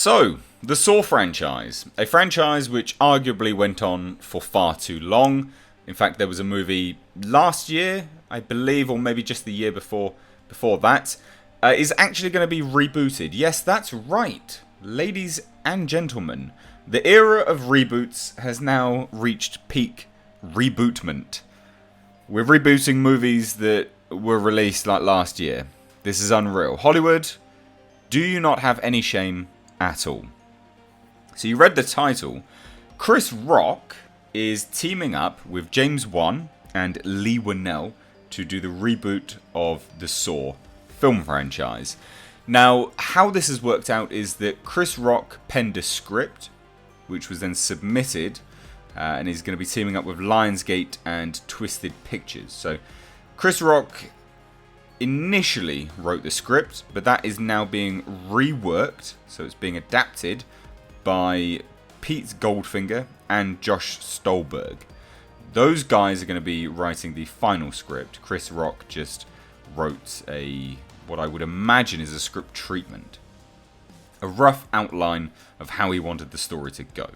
So, the Saw franchise. A franchise which arguably went on for far too long. In fact, there was a movie last year, I believe, or maybe just the year before that, is actually going to be rebooted. Yes, that's right. Ladies and gentlemen, the era of reboots has now reached peak rebootment. We're rebooting movies that were released like last year. This is unreal. Hollywood, do you not have any shame at all? So you read the title. Chris Rock is teaming up with James Wan and Lee Winnell to do the reboot of the Saw film franchise. Now, how this has worked out is that Chris Rock penned a script, which was then submitted, and he's going to be teaming up with Lionsgate and Twisted Pictures. So, Chris Rock initially wrote the script, but that is now being reworked, so it's being adapted by Pete Goldfinger and Josh Stolberg. Those guys are going to be writing the final script. Chris Rock just wrote what I would imagine is a script treatment. A rough outline of how he wanted the story to go.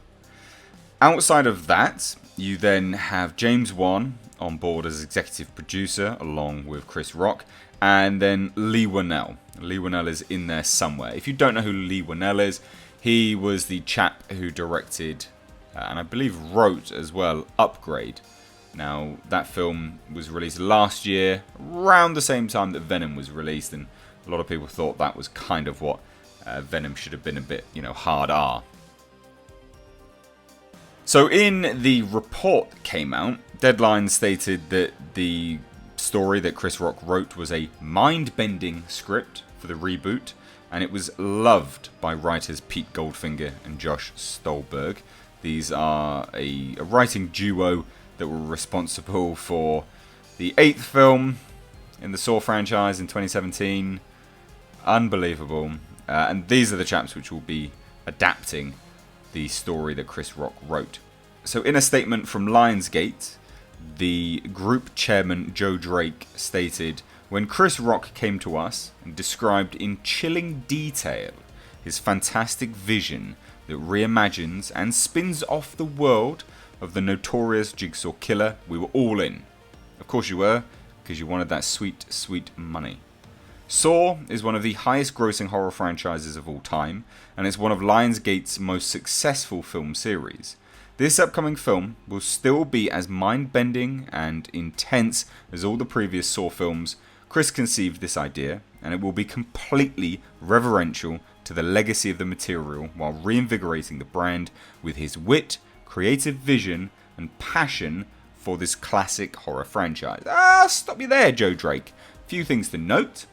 Outside of that, you then have James Wan on board as executive producer along with Chris Rock, and then Lee Winnell. Lee Winnell is in there somewhere. If you don't know who Lee Winnell is, he was the chap who directed and I believe wrote as well Upgrade. Now, that film was released last year, around the same time that Venom was released, and a lot of people thought that was kind of what Venom should have been, a bit, hard R. So in the report came out, Deadline stated that the story that Chris Rock wrote was a mind-bending script for the reboot, and it was loved by writers Pete Goldfinger and Josh Stolberg. These are a writing duo that were responsible for the 8th film in the Saw franchise in 2017. Unbelievable. And these are the chaps which will be adapting the story that Chris Rock wrote. So in a statement from Lionsgate, the group chairman Joe Drake stated, "When Chris Rock came to us and described in chilling detail his fantastic vision that reimagines and spins off the world of the notorious Jigsaw Killer, we were all in." Of course you were, because you wanted that sweet, sweet money. Saw is one of the highest grossing horror franchises of all time, and it's one of Lionsgate's most successful film series. This upcoming film will still be as mind-bending and intense as all the previous Saw films. Chris conceived this idea, and it will be completely reverential to the legacy of the material while reinvigorating the brand with his wit, creative vision, and passion for this classic horror franchise. Stop you there, Joe Drake. Few things to note.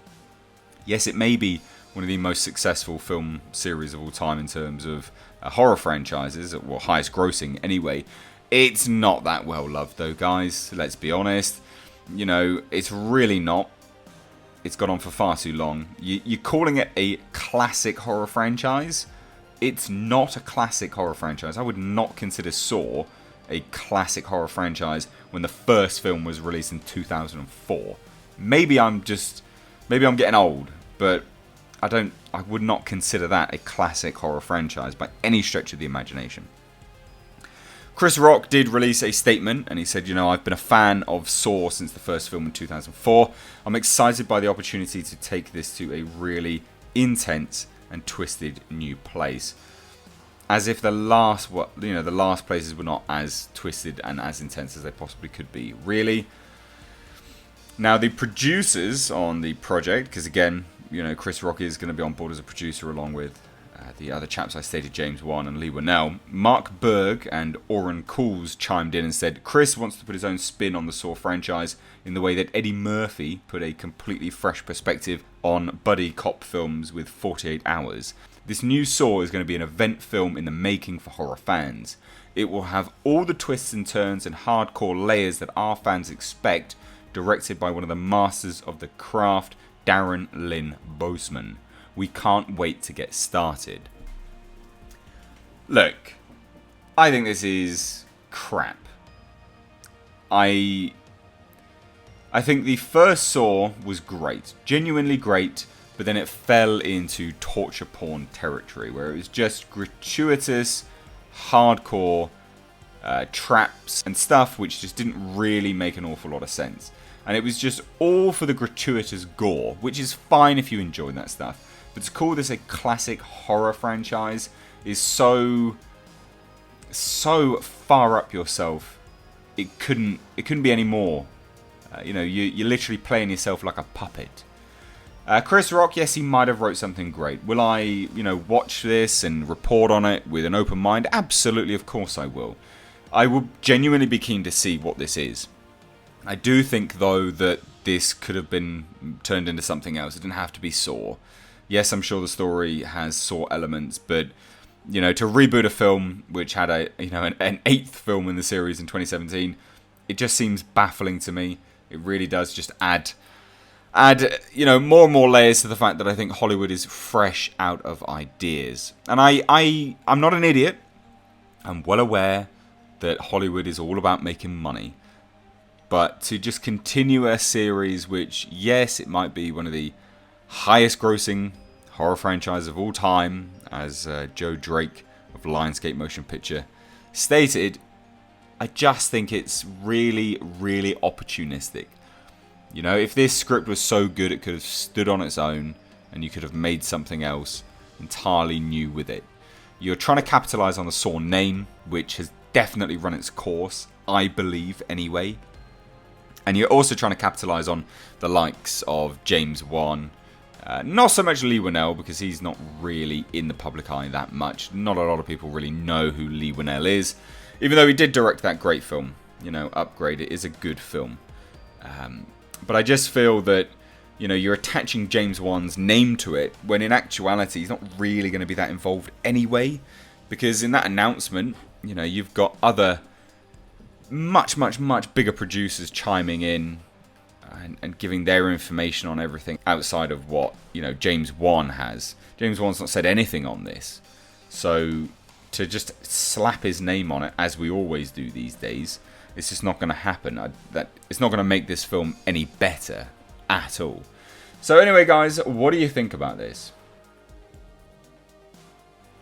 Yes, it may be one of the most successful film series of all time in terms of horror franchises, or highest grossing anyway. It's not that well loved though, guys. Let's be honest. It's really not. It's gone on for far too long. You're calling it a classic horror franchise. It's not a classic horror franchise. I would not consider Saw a classic horror franchise when the first film was released in 2004. Maybe I'm getting old, but I would not consider that a classic horror franchise by any stretch of the imagination. Chris Rock did release a statement, and he said, I've been a fan of Saw since the first film in 2004. I'm excited by the opportunity to take this to a really intense and twisted new place. As if the last places were not as twisted and as intense as they possibly could be. Really. Now, the producers on the project, because again, Chris Rock is going to be on board as a producer along with the other chaps I stated, James Wan and Lee Winnell. Mark Berg and Oren Cools chimed in and said, Chris wants to put his own spin on the Saw franchise in the way that Eddie Murphy put a completely fresh perspective on buddy cop films with 48 Hours. This new Saw is going to be an event film in the making for horror fans. It will have all the twists and turns and hardcore layers that our fans expect, directed by one of the masters of the craft, Darren Lynn Bousman. We can't wait to get started. Look, I think this is crap. I think the first Saw was great, genuinely great, but then it fell into torture porn territory, where it was just gratuitous, hardcore traps and stuff which just didn't really make an awful lot of sense. And it was just all for the gratuitous gore, which is fine if you enjoy that stuff. But to call this a classic horror franchise is so far up yourself. It couldn't be any more. You're literally playing yourself like a puppet. Chris Rock, yes, he might have wrote something great. Will I, watch this and report on it with an open mind? Absolutely, of course I will. I will genuinely be keen to see what this is. I do think, though, that this could have been turned into something else. It didn't have to be Saw. Yes, I'm sure the story has Saw elements, but, to reboot a film which had an 8th film in the series in 2017, it just seems baffling to me. It really does just add more and more layers to the fact that I think Hollywood is fresh out of ideas. And I'm not an idiot. I'm well aware that Hollywood is all about making money. But to just continue a series which, yes, it might be one of the highest grossing horror franchises of all time, as Joe Drake of Lionsgate Motion Picture stated, I just think it's really, really opportunistic. If this script was so good, it could have stood on its own and you could have made something else entirely new with it. You're trying to capitalize on the Saw name, which has definitely run its course, I believe, anyway. And you're also trying to capitalize on the likes of James Wan. Not so much Leigh Whannell, because he's not really in the public eye that much. Not a lot of people really know who Leigh Whannell is. Even though he did direct that great film, Upgrade. It is a good film. But I just feel that, you're attaching James Wan's name to it, when in actuality he's not really going to be that involved anyway. Because in that announcement, you've got other much, much, much bigger producers chiming in and giving their information on everything outside of what, James Wan has. James Wan's not said anything on this. So to just slap his name on it, as we always do these days, it's just not going to happen. It's not going to make this film any better at all. So anyway, guys, what do you think about this?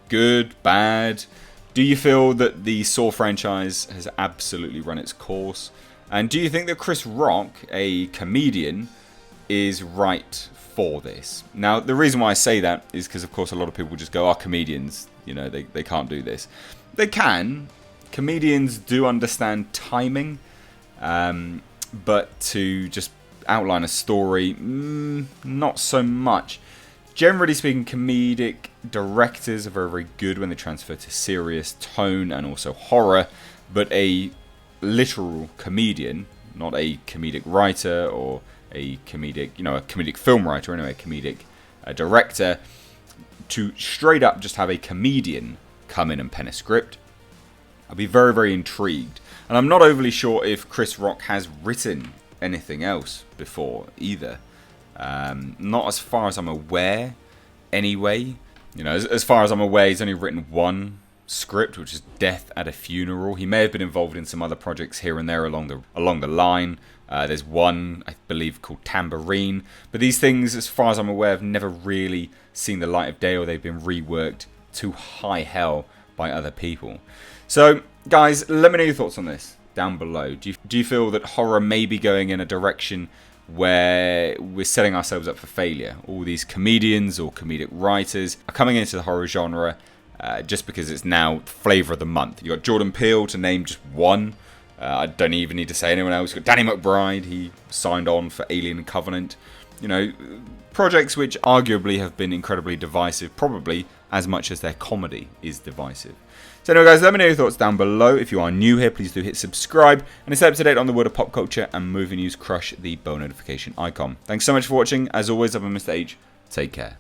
Good, bad? Do you feel that the Saw franchise has absolutely run its course? And do you think that Chris Rock, a comedian, is right for this? Now, the reason why I say that is because, of course, a lot of people just go, comedians, they can't do this. They can. Comedians do understand timing, but to just outline a story, not so much. Generally speaking, comedic directors are very, very good when they transfer to serious tone and also horror, but a literal comedian, not a comedic writer or a comedic, a comedic film writer, anyway, a comedic director, to straight up just have a comedian come in and pen a script, I'll be very, very intrigued. And I'm not overly sure if Chris Rock has written anything else before either. Not as far as I'm aware, anyway. As far as I'm aware, he's only written one script, which is Death at a Funeral. He may have been involved in some other projects here and there along the line. There's one, I believe, called Tambourine. But these things, as far as I'm aware, have never really seen the light of day, or they've been reworked to high hell by other people. So, guys, let me know your thoughts on this down below. Do you feel that horror may be going in a direction where we're setting ourselves up for failure? All these comedians or comedic writers are coming into the horror genre just because it's now flavour of the month. You've got Jordan Peele, to name just one. I don't even need to say anyone else. You've got Danny McBride, he signed on for Alien Covenant. Projects which arguably have been incredibly divisive, probably as much as their comedy is divisive. So anyway, guys, let me know your thoughts down below. If you are new here, please do hit subscribe. And stay up to date on the world of pop culture and movie news, crush the bell notification icon. Thanks so much for watching. As always, I've been Mr. H. Take care.